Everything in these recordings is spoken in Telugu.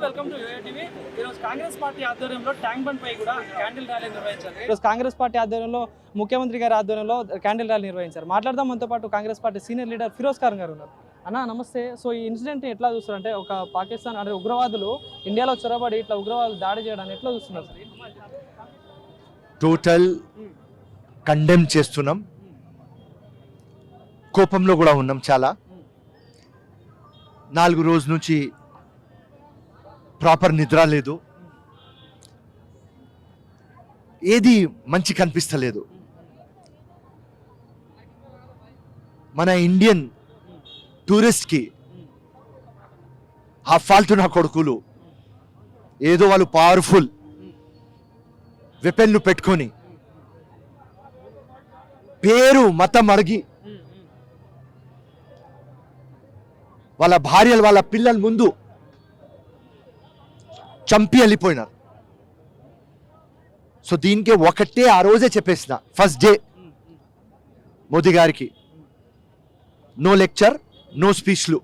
Welcome to TV. ఈరోజు కాంగ్రెస్ పార్టీ ఆధ్వర్యంలో ట్యాంక్ బండ్ పై కూడా క్యాండిల్ ర్యాలీ నిర్వహించారు. ఈరోజు కాంగ్రెస్ పార్టీ ఆధ్వర్యంలో ముఖ్యమంత్రి గారి ఆధ్వర్యంలో క్యాండిల్ ర్యాలీ నిర్వహించారు. మాట్లాడదాం మనతో పాటు Congress party senior leader Firoz Khan గారు ఉన్నారు. అన్న నమస్తే. సో ఈ ఇన్సిడెంట్ ఎట్లా చూస్తారు? అంటే ఒక పాకిస్తాన్ అంటే ఉగ్రవాదులు ఇండియాలో చొరబడి ఇట్లా ఉగ్రవాదులు దాడి చేయడాన్ని ఎట్లా చూస్తున్నారు? టోటల్ కండెమ్ చేస్తున్నాం, కోపంలో కూడా ఉన్నాం. చాలా 4 రోజుల నుంచి ప్రాపర్ నిద్ర లేదు, ఏది మంచి కనిపిస్తలేదు. మన ఇండియన్ టూరిస్ట్కి ఆ ఫాల్తున్న కొడుకులు ఏదో వాళ్ళు పవర్ఫుల్ వెపన్లు పెట్టుకొని పేరు మతం అడిగి వాళ్ళ భార్యలు వాళ్ళ పిల్లల ముందు చంపి వెళ్ళిపోయినారు. సో దీనికి ఒకటే ఆ రోజే చెప్పేసిన, ఫస్ట్ డే మోదీ గారికి నో లెక్చర్, నో స్పీచ్లు,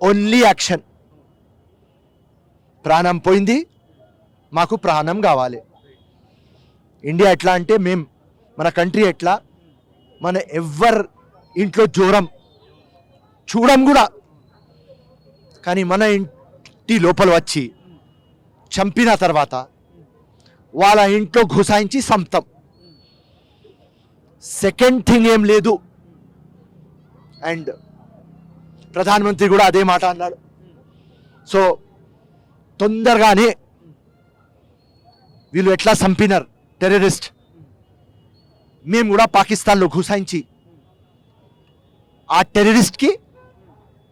ఓన్లీ యాక్షన్. ప్రాణం పోయింది, మాకు ప్రాణం కావాలి. ఇండియా ఎట్లా అంటే మన కంట్రీ ఎట్లా, మన ఎవ్వరు ఇంట్లో జ్వరం చూడం కూడా, కానీ మన ఇంటి లోపల వచ్చి చంపిన తర్వాత వాళ్ళ ఇంట్లో ఘుసాయించి సంప్తం. సెకండ్ థింగ్ ఏం లేదు. అండ్ ప్రధానమంత్రి కూడా అదే మాట అన్నాడు. సో తొందరగానే వీళ్ళు ఎట్లా చంపినారు టెర్రరిస్ట్, మేము కూడా పాకిస్తాన్లో ఘుసాయించి ఆ టెర్రరిస్ట్కి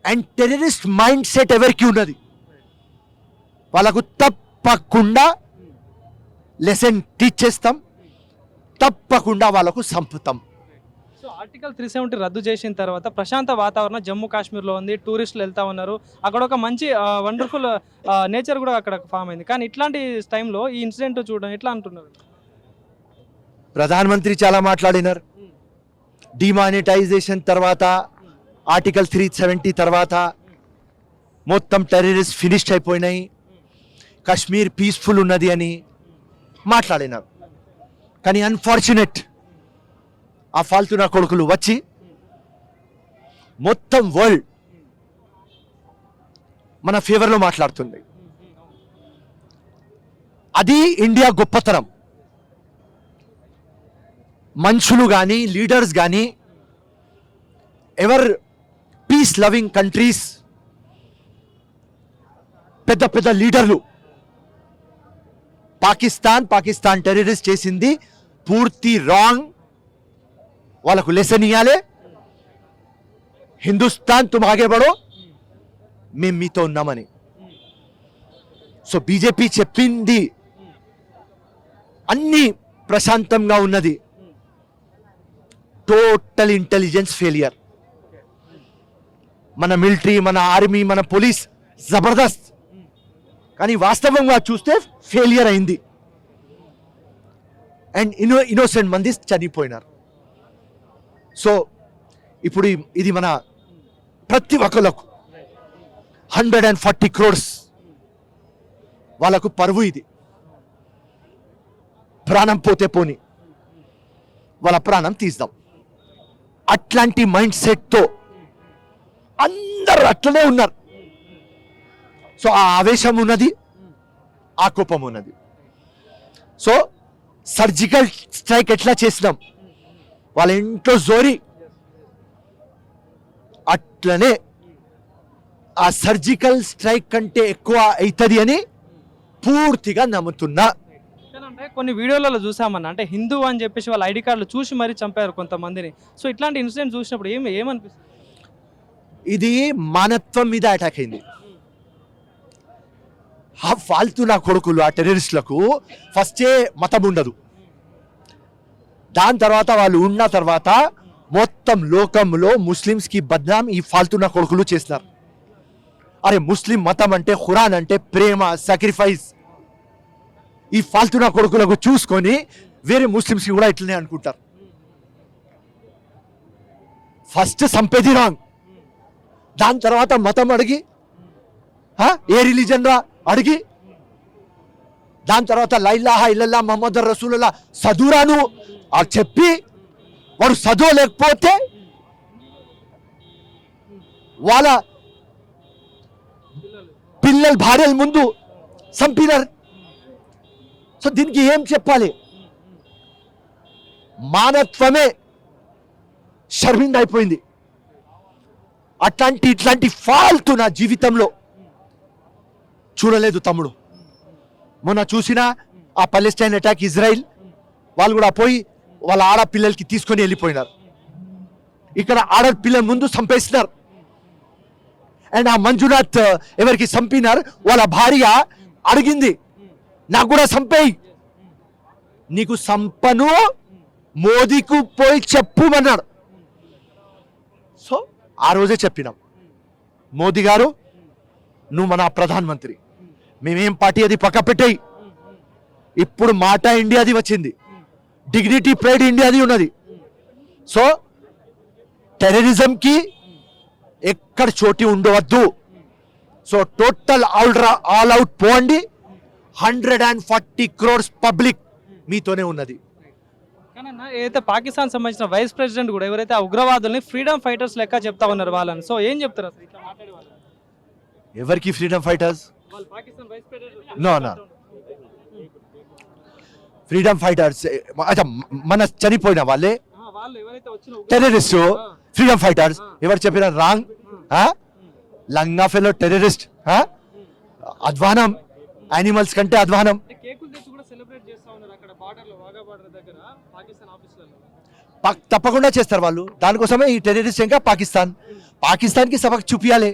అండ్ టెర్రరిస్ట్ మైండ్ సెట్ ఎవరికి ఉన్నది వాళ్ళకు తప్పకుండా లెసన్ టీచ్ చేస్తాం, తప్పకుండా వాళ్ళకు సంపుతాం. సో ఆర్టికల్ 370 రద్దు చేసిన తర్వాత ప్రశాంత వాతావరణం జమ్మూ కాశ్మీర్లో ఉంది. టూరిస్టులు వెళ్తా ఉన్నారు, అక్కడ ఒక మంచి వండర్ఫుల్ నేచర్ కూడా అక్కడ ఫామ్ అయింది. కానీ ఇట్లాంటి టైంలో ఈ ఇన్సిడెంట్ చూడడం ఎట్లా అంటున్నారు? ప్రధానమంత్రి చాలా మాట్లాడినారు. డిమానిటైజేషన్ తర్వాత, ఆర్టికల్ 370 తర్వాత మొత్తం టెర్రరిస్ట్ ఫినిష్ అయిపోయినాయి, కాశ్మీర్ పీస్ఫుల్ ఉన్నది అని మాట్లాడినారు. కానీ అన్ఫార్చునేట్ ఆ ఫాల్తున్న కొడుకులు వచ్చి మొత్తం వరల్డ్ మన ఫేవర్లో మాట్లాడుతుంది. అది ఇండియా గొప్పతనం. మనుషులు కానీ లీడర్స్ కానీ ఎవర్ పీస్ లవింగ్ కంట్రీస్, పెద్ద పెద్ద లీడర్లు పాకిస్తాన్ టెర్రరిస్ట్ చేసింది పూర్తి రాంగ్, వాళ్ళకు లెసన్ ఇవ్వాలి. హిందుస్థాన్ తుమ్ ఆగే బడో, మేము మీతో ఉన్నామని. సో బీజేపీ చెప్పింది అన్ని ప్రశాంతంగా ఉన్నది, టోటల్ ఇంటెలిజెన్స్ ఫెయిలియర్. మన మిలిటరీ, మన ఆర్మీ, మన పోలీస్ జబర్దస్త్, కానీ వాస్తవంగా చూస్తే ఫెయిలియర్ అయింది. అండ్ ఇన్నోసెంట్ మంది చనిపోయినారు. సో ఇప్పుడు ఇది మన ప్రతి ఒక్కరికి 140 crores వాళ్ళకు పరువు. ఇది ప్రాణం పోతే పోని, వాళ్ళ ప్రాణం తీద్దాం. అట్లాంటి మైండ్ సెట్తో అందరూ అట్లనే ఉన్నారు. సో ఆ ఆవేశం ఉన్నది, ఆ కోపం ఉన్నది. సో సర్జికల్ స్ట్రైక్ ఎట్లా చేసినాం, వాళ్ళ ఇంట్లో జోరి, అట్లనే ఆ సర్జికల్ స్ట్రైక్ కంటే ఎక్కువ అవుతుంది అని పూర్తిగా నమ్ముతున్నా. అంటే కొన్ని వీడియోలలో చూసామన్న, అంటే హిందూ అని చెప్పేసి వాళ్ళ ఐడి కార్డులు చూసి మరీ చంపారు కొంతమందిని. సో ఇట్లాంటి ఇన్సిడెంట్ చూసినప్పుడు ఏమనిపిస్తుంది? ఇది మానవత్వం మీద అటాక్ అయింది. ఆ ఫాల్తు నా కొడుకులు, ఆ టెర్రరిస్టులకు ఫస్టే మతం ఉండదు. దాని తర్వాత వాళ్ళు ఉన్న తర్వాత మొత్తం లోకంలో ముస్లిమ్స్కి బద్నాం ఈ ఫాల్తు నా కొడుకులు చేస్తున్నారు. అరే ముస్లిం మతం అంటే, ఖురాన్ అంటే ప్రేమ, సాక్రిఫైస్. ఈ ఫాల్తు నా కొడుకులకు చూసుకొని వేరే ముస్లిమ్స్కి కూడా ఇట్లనే అనుకుంటారు. ఫస్ట్ సంపేది రాంగ్, దాని తర్వాత మతం అడిగి ఏ రిలీజన్ రా అడిగి, దాని తర్వాత లైలాహా ఇల్లల్లా మొహమ్మద్ రసూలుల్లా చదువురాను అని చెప్పి వాడు చదవలేకపోతే వాళ్ళ పిల్లల భార్యల ముందు చంపినారు. సో దీనికి ఏం చెప్పాలి? మానత్వమే షర్మింద అయిపోయింది. ఇట్లాంటి ఫాల్తు నా జీవితంలో చూడలేదు తమ్ముడు. మొన్న చూసిన ఆ పాలెస్టైన్ అటాక్, ఇజ్రాయిల్ వాళ్ళు కూడా పోయి వాళ్ళ ఆడపిల్లలకి తీసుకొని వెళ్ళిపోయినారు. ఇక్కడ ఆడపిల్లల ముందు చంపేసినారు. అండ్ ఆ మంజునాథ్ ఎవరికి చంపినారు, వాళ్ళ భార్య అడిగింది నాకు కూడా చంపేయి, నీకు సంపను మోదీకు పోయి చెప్పుమన్నాడు. సో ఆ రోజే చెప్పినాం, మోదీ గారు నువ్వు మన ప్రధానమంత్రి, మేమేం పార్టీ అది పక్క పెట్టేయి. ఇప్పుడు మాట ఇండియాది వచ్చింది, డిగ్నిటీ ప్రైడ్ ఇండియాది ఉన్నది. సో టెర్రరిజంకి ఎక్కడ చోటి ఉండవద్దు. సో టోటల్ ఆల్ అవుట్ పోండి. 140 crores పబ్లిక్ మీతోనే ఉన్నది. కానీ అన్న, ఏదైతే పాకిస్తాన్ సంబంధించిన వైస్ ప్రెసిడెంట్ కూడా ఎవరైతే ఆ ఉగ్రవాదుల్ని ఫ్రీడమ్ ఫైటర్స్ లెక్క చెప్తా ఉన్నారు వాళ్ళని, సో ఏం చెప్తారు అసలు ఇట్లా మాట్లాడే వాళ్ళు? ఎవరికి ఫ్రీడమ్ ఫైటర్స్? వాళ్ళు Pakistan vice president no freedom fighters అచ్చా మన చనిపోయిన వాళ్ళే వాళ్ళు ఎవరైతే వచ్చిన టెర్రరిస్ట్. ఫ్రీడమ్ ఫైటర్స్ ఎవరు చెప్పిన రాంగ్, లంగా ఫెలో టెర్రరిస్ట్, అధ్వానం, యానిమల్స్ కంటే అధ్వానం. కేకులు తెచ్చి కూడా సెలబ్రేట్ చేస్తా ఉన్నారు అక్కడ బార్డర్లో, వాగా బార్డర్ దగ్గర పాకిస్తాన్ ఆఫీసులలో. తప్పకుండా చేస్తారు వాళ్ళు. దానికోసమే ఈ టెర్రరిస్ట్ ఇంకా పాకిస్తాన్కి సబక్ చూపియాలి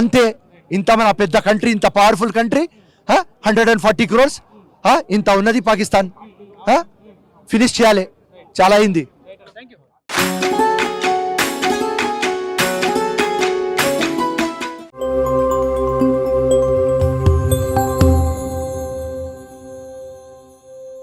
అంతే. ఇంత మన పెద్ద కంట్రీ, ఇంత పవర్ఫుల్ కంట్రీ, 140 crores ఇంత ఉన్నది పాకిస్తాన్, ఫినిష్ చేయాలి. చాలా అయింది.